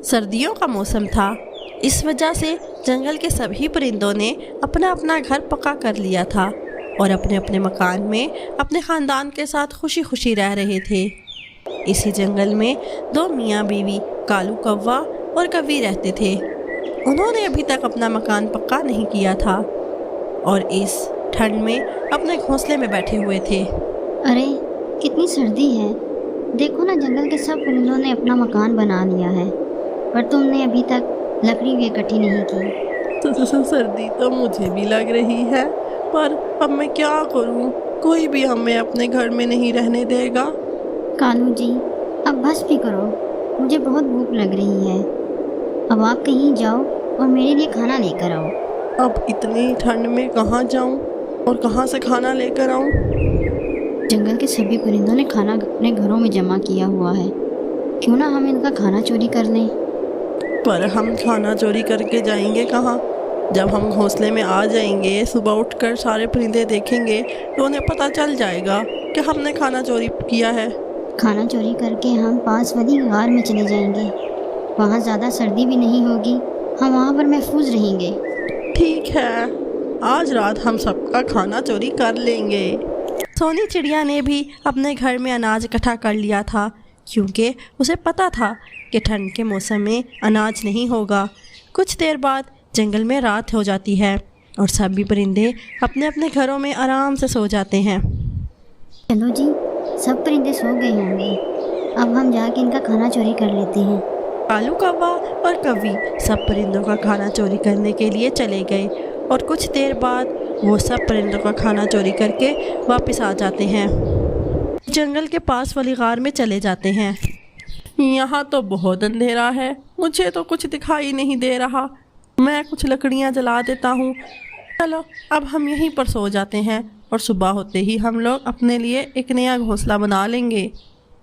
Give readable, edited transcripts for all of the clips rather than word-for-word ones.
सर्दियों का मौसम था। इस वजह से जंगल के सभी परिंदों ने अपना अपना घर पक्का कर लिया था और अपने अपने मकान में अपने ख़ानदान के साथ खुशी खुशी रह रहे थे। इसी जंगल में दो मियाँ बीवी कालू कौवा और कौवी रहते थे। उन्होंने अभी तक अपना मकान पक्का नहीं किया था और इस ठंड में अपने घोंसले में बैठे हुए थे। अरे कितनी सर्दी है, देखो ना, जंगल के सब परिंदों ने अपना मकान बना लिया है, पर तुमने अभी तक लकड़ी भी इकट्ठी नहीं की। तो सर्दी तो मुझे भी लग रही है, पर अब मैं क्या करूं? कोई भी हमें अपने घर में नहीं रहने देगा। कालू जी, अब बस भी करो, मुझे बहुत भूख लग रही है। अब आप कहीं जाओ और मेरे लिए खाना लेकर आओ। अब इतनी ठंड में कहाँ जाऊं और कहाँ से खाना लेकर आऊं? जंगल के सभी परिंदों ने खाना अपने घरों में जमा किया हुआ है, क्यों ना हम इनका खाना चोरी कर लें। पर हम खाना चोरी करके जाएंगे कहाँ? जब हम घोंसले में आ जाएंगे, सुबह उठकर सारे परिंदे देखेंगे तो उन्हें पता चल जाएगा कि हमने खाना चोरी किया है। खाना चोरी करके हम पास वाली गार में चले जाएंगे, वहाँ ज़्यादा सर्दी भी नहीं होगी, हम वहाँ पर महफूज रहेंगे। ठीक है, आज रात हम सबका खाना चोरी कर लेंगे। सोनी चिड़िया ने भी अपने घर में अनाज इकट्ठा कर लिया था, क्योंकि उसे पता था कि ठंड के मौसम में अनाज नहीं होगा। कुछ देर बाद जंगल में रात हो जाती है और सभी परिंदे अपने अपने घरों में आराम से सो जाते हैं। चलो जी, सब परिंदे सो गए होंगे, अब हम जाके इनका खाना चोरी कर लेते हैं। कालू कौवा और कौवी सब परिंदों का खाना चोरी करने के लिए चले गए और कुछ देर बाद वो सब परिंदों का खाना चोरी करके वापस आ जाते हैं। जंगल के पास वाली गार में चले जाते हैं। यहाँ तो बहुत अंधेरा है, मुझे तो कुछ दिखाई नहीं दे रहा। मैं कुछ लकड़ियाँ जला देता हूँ। चलो अब हम यहीं पर सो जाते हैं और सुबह होते ही हम लोग अपने लिए एक नया घोंसला बना लेंगे।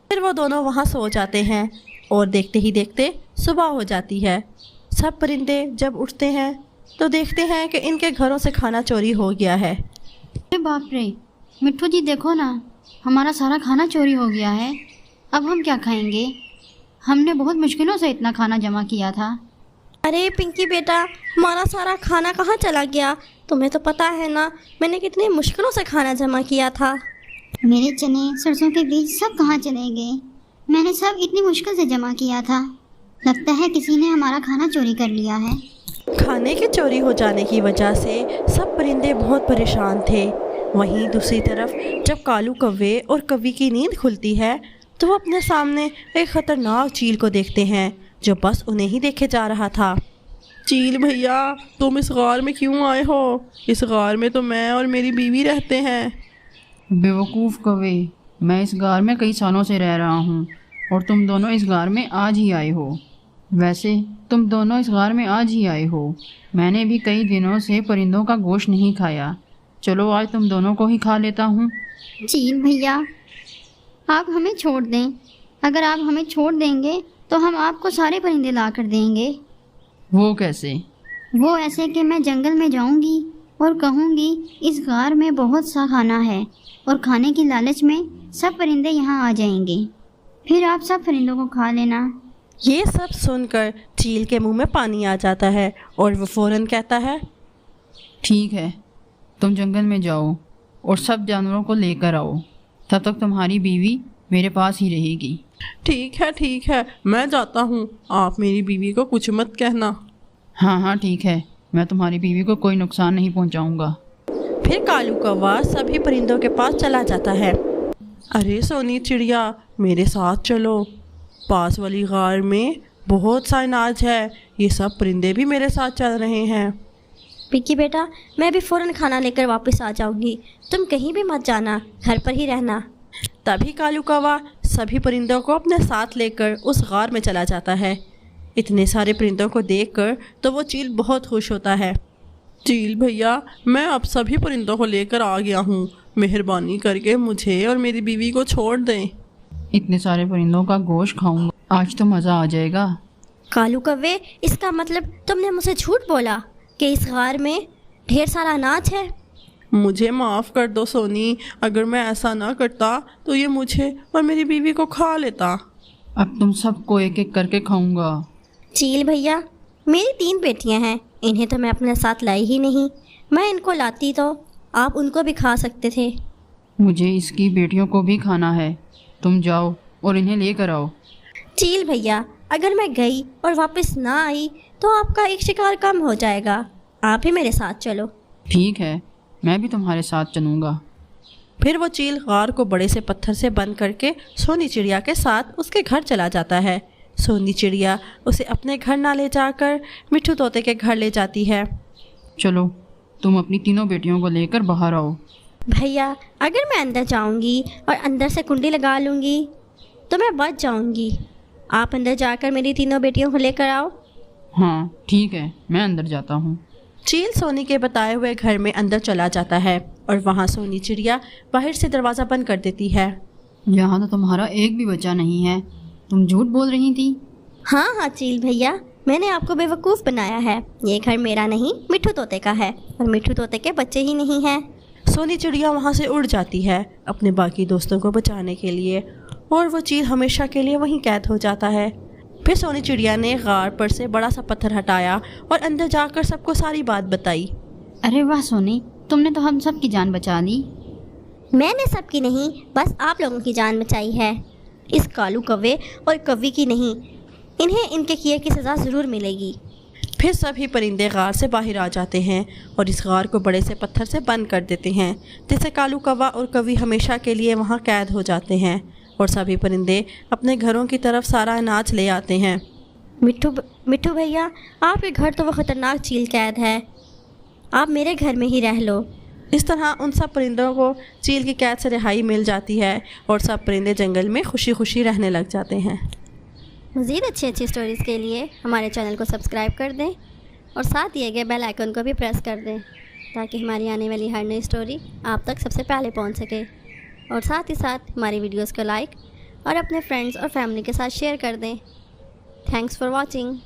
फिर वो दोनों वहाँ सो जाते हैं और देखते ही देखते सुबह हो जाती है। सब परिंदे जब उठते हैं तो देखते हैं कि इनके घरों से खाना चोरी हो गया है। अरे बाप रे, मिट्ठू जी देखो ना, हमारा सारा खाना चोरी हो गया है। अब हम क्या खाएंगे? हमने बहुत मुश्किलों से इतना खाना जमा किया था। अरे पिंकी बेटा, हमारा सारा खाना कहाँ चला गया? तुम्हें तो पता है ना, मैंने कितनी मुश्किलों से खाना जमा किया था। मेरे चने, सरसों के बीज सब कहाँ चले गए? मैंने सब इतनी मुश्किल से जमा किया था। लगता है किसी ने हमारा खाना चोरी कर लिया है। खाने के चोरी हो जाने की वजह से सब परिंदे बहुत परेशान थे। वहीं दूसरी तरफ जब कालू कौवे और कौवी की नींद खुलती है तो वो अपने सामने एक ख़तरनाक चील को देखते हैं जो बस उन्हें ही देखे जा रहा था। चील भैया, तुम इस गार में क्यों आए हो? इस गार में तो मैं और मेरी बीवी रहते हैं। बेवकूफ़ कौवे, मैं इस गार में कई सालों से रह रहा हूँ और तुम दोनों इस गार में आज ही आए हो। वैसे तुम दोनों इस गार में आज ही आए हो। मैंने भी कई दिनों से परिंदों का गोश्त नहीं खाया। चलो आज तुम दोनों को ही खा लेता हूँ। चील भैया, आप हमें छोड़ दें। अगर आप हमें छोड़ देंगे तो हम आपको सारे परिंदे ला कर देंगे। वो कैसे? वो ऐसे कि मैं जंगल में जाऊंगी और कहूंगी इस गार में बहुत सा खाना है और खाने की लालच में सब परिंदे यहाँ आ जाएंगे, फिर आप सब परिंदों को खा लेना। ये सब सुनकर चील के मुंह में पानी आ जाता है और वो फौरन कहता है, ठीक है, तुम जंगल में जाओ और सब जानवरों को लेकर आओ। तब तक तुम्हारी बीवी मेरे पास ही रहेगी। ठीक है, मैं जाता हूँ। आप मेरी बीवी को कुछ मत कहना। हाँ ठीक है, मैं तुम्हारी बीवी को कोई नुकसान नहीं पहुँचाऊँगा। फिर कालू कौवा सभी परिंदों के पास चला जाता है। अरे सोनी चिड़िया, मेरे साथ चलो, पास वाली गार में बहुत सा अनाज है। ये सब परिंदे भी मेरे साथ चल रहे हैं। पिंकी बेटा, मैं भी फ़ौरन खाना लेकर वापस आ जाऊंगी, तुम कहीं भी मत जाना, घर पर ही रहना। तभी कालू कौवा सभी परिंदों को अपने साथ लेकर उस गार में चला जाता है। इतने सारे परिंदों को देखकर तो वो चील बहुत खुश होता है। चील भैया, मैं अब सभी परिंदों को लेकर आ गया हूँ। मेहरबानी करके मुझे और मेरी बीवी को छोड़ दें। इतने सारे परिंदों का गोश्त खाऊंगा, आज तो मज़ा आ जाएगा। कालू कौवे, इसका मतलब तुमने मुझसे झूठ बोला कि इस गार में ढेर सारा अनाज है? मुझे माफ़ कर दो सोनी, अगर मैं ऐसा ना करता तो ये मुझे और मेरी बीवी को खा लेता। अब तुम सबको एक एक करके खाऊंगा। चील भैया, मेरी 3 बेटियां हैं, इन्हें तो मैं अपने साथ लाई ही नहीं। मैं इनको लाती तो आप उनको भी खा सकते थे। मुझे इसकी बेटियों को भी खाना है। तुम जाओ और इन्हें लेकर आओ। चील भैया, अगर मैं गई और वापस ना आई तो आपका एक शिकार कम हो जाएगा। आप ही मेरे साथ चलो। ठीक है, मैं भी तुम्हारे साथ चलूँगा। फिर वो चील गार को बड़े से पत्थर से बंद करके सोनी चिड़िया के साथ उसके घर चला जाता है। सोनी चिड़िया उसे अपने घर ना ले जाकर मिट्ठू तोते के घर ले जाती है। चलो, तुम अपनी तीनों बेटियों को लेकर बाहर आओ। भैया, अगर मैं अंदर जाऊंगी और अंदर से कुंडी लगा लूँगी तो मैं बच जाऊंगी। आप अंदर जाकर मेरी तीनों बेटियों को लेकर आओ। हाँ ठीक है, मैं अंदर जाता हूँ। चील सोनी के बताए हुए घर में अंदर चला जाता है और वहाँ सोनी चिड़िया बाहर से दरवाज़ा बंद कर देती है। यहाँ तो तुम्हारा एक भी बच्चा नहीं है। तुम झूठ बोल रही थी। हाँ हाँ चील भैया, मैंने आपको बेवकूफ़ बनाया है। ये घर मेरा नहीं, मिट्ठू तोते का है, और मिट्ठू तोते के बच्चे ही नहीं हैं। सोनी चिड़िया वहाँ से उड़ जाती है अपने बाकी दोस्तों को बचाने के लिए, और वो चील हमेशा के लिए वहीं कैद हो जाता है। फिर सोनी चिड़िया ने गार पर से बड़ा सा पत्थर हटाया और अंदर जाकर सबको सारी बात बताई। अरे वाह सोनी, तुमने तो हम सब की जान बचा ली। मैंने सबकी नहीं, बस आप लोगों की जान बचाई है। इस कालू कौवे और कौवी की नहीं, इन्हें इनके किए की सज़ा ज़रूर मिलेगी। फिर सभी परिंदे गार से बाहर आ जाते हैं और इस गार को बड़े से पत्थर से बंद कर देते हैं, जिससे कालू कौवा और कौवी हमेशा के लिए वहाँ कैद हो जाते हैं। और सभी परिंदे अपने घरों की तरफ सारा अनाज ले आते हैं। मिट्ठू भैया, आपके घर तो वो ख़तरनाक चील कैद है, आप मेरे घर में ही रह लो। इस तरह उन सब परिंदों को चील की कैद से रिहाई मिल जाती है और सब परिंदे जंगल में खुशी खुशी रहने लग जाते हैं। मज़ीद अच्छी स्टोरीज़ के लिए हमारे चैनल को सब्सक्राइब कर दें और साथ दिए गए बेल आइकन को भी प्रेस कर दें, ताकि हमारी आने वाली हर नई स्टोरी आप तक सबसे पहले पहुंच सके। और साथ ही साथ हमारी वीडियोस को लाइक और अपने फ्रेंड्स और फैमिली के साथ शेयर कर दें। Thanks for watching.